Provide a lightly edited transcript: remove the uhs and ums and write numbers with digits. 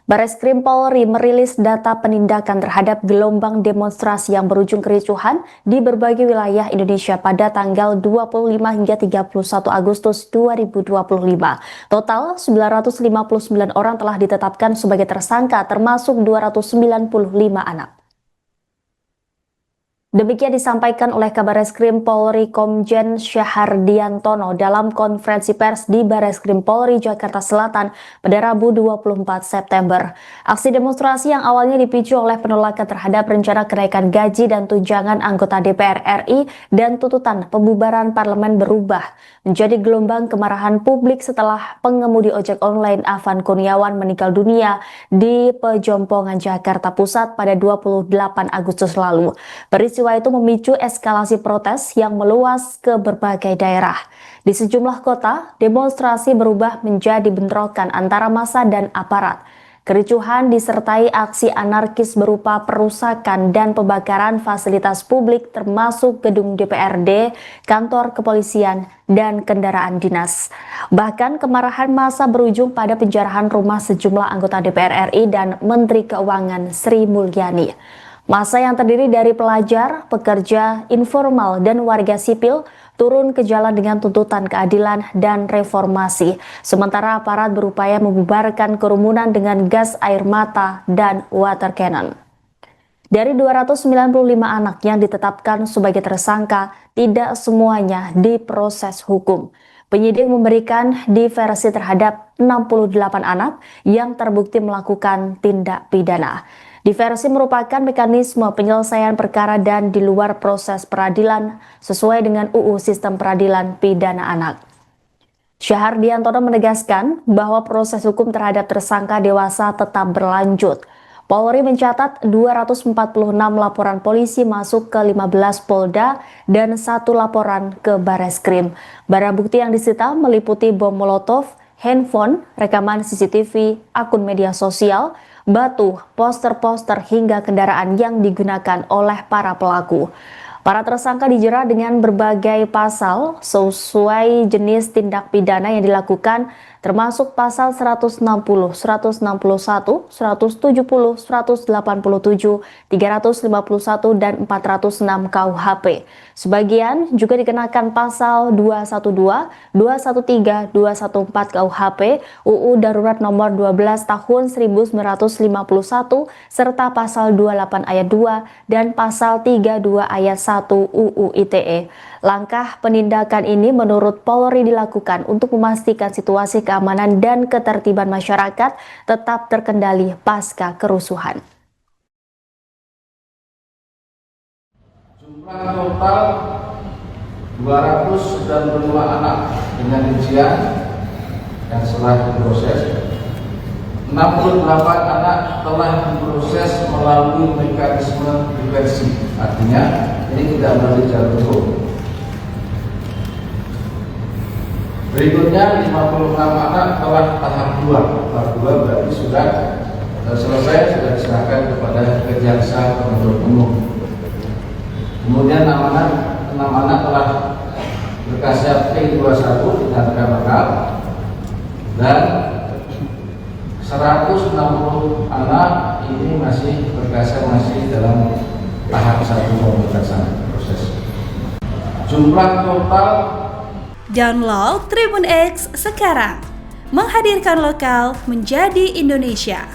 Bareskrim Polri merilis data penindakan terhadap gelombang demonstrasi yang berujung kericuhan di berbagai wilayah Indonesia pada tanggal 25 hingga 31 Agustus 2025. Total 959 orang telah ditetapkan sebagai tersangka, termasuk 295 anak. Demikian disampaikan oleh Kabareskrim Polri Komjen Syahardiantono dalam konferensi pers di Bareskrim Polri Jakarta Selatan pada Rabu 24 September. Aksi demonstrasi yang awalnya dipicu oleh penolakan terhadap rencana kenaikan gaji dan tunjangan anggota DPR RI dan tuntutan pembubaran parlemen berubah menjadi gelombang kemarahan publik setelah pengemudi ojek online Afan Kurniawan meninggal dunia di Pejompongan Jakarta Pusat pada 28 Agustus lalu. Peristiwa itu memicu eskalasi protes yang meluas ke berbagai daerah. Di sejumlah kota, demonstrasi berubah menjadi bentrokan antara massa dan aparat. Kericuhan disertai aksi anarkis berupa perusakan dan pembakaran fasilitas publik termasuk gedung DPRD, kantor kepolisian, dan kendaraan dinas. Bahkan kemarahan massa berujung pada penjarahan rumah sejumlah anggota DPR RI dan Menteri Keuangan Sri Mulyani. Massa yang terdiri dari pelajar, pekerja, informal, dan warga sipil turun ke jalan dengan tuntutan keadilan dan reformasi. Sementara aparat berupaya membubarkan kerumunan dengan gas air mata dan water cannon. Dari 295 anak yang ditetapkan sebagai tersangka, tidak semuanya diproses hukum. Penyidik memberikan diversi terhadap 68 anak yang terbukti melakukan tindak pidana. Diversi merupakan mekanisme penyelesaian perkara dan di luar proses peradilan sesuai dengan UU Sistem Peradilan Pidana Anak. Syahardiantono menegaskan bahwa proses hukum terhadap tersangka dewasa tetap berlanjut. Polri mencatat 246 laporan polisi masuk ke 15 Polda dan 1 laporan ke Bareskrim. Barang bukti yang disita meliputi bom molotov, handphone, rekaman CCTV, akun media sosial, batu, poster-poster hingga kendaraan yang digunakan oleh para pelaku. Para tersangka dijerat dengan berbagai pasal sesuai jenis tindak pidana yang dilakukan, termasuk pasal 160, 161, 170, 187, 351, dan 406 KUHP. Sebagian juga dikenakan pasal 212, 213, 214 KUHP, UU Darurat Nomor 12 Tahun 1951, serta pasal 28 ayat 2 dan pasal 32 ayat 1 UU ITE. Langkah penindakan ini menurut Polri dilakukan untuk memastikan situasi keamanan dan ketertiban masyarakat tetap terkendali pasca kerusuhan. Jumlah total 295 anak dengan rincian yang telah diproses. 68 anak telah diproses melalui mekanisme diversi, artinya ini tidak melalui jalur hukum. Berikutnya 56 anak telah tahap 2. Tahap 2 berarti sudah selesai, sudah diserahkan kepada Jaksa Penuntut Umum. Kemudian 6 anak telah berkasnya P21 dinyatakan lengkap, dan 160 anak ini masih berkasnya masih dalam tahap 1 pemeriksaan proses. Jumlah total. Download Tribun X sekarang, menghadirkan lokal menjadi Indonesia.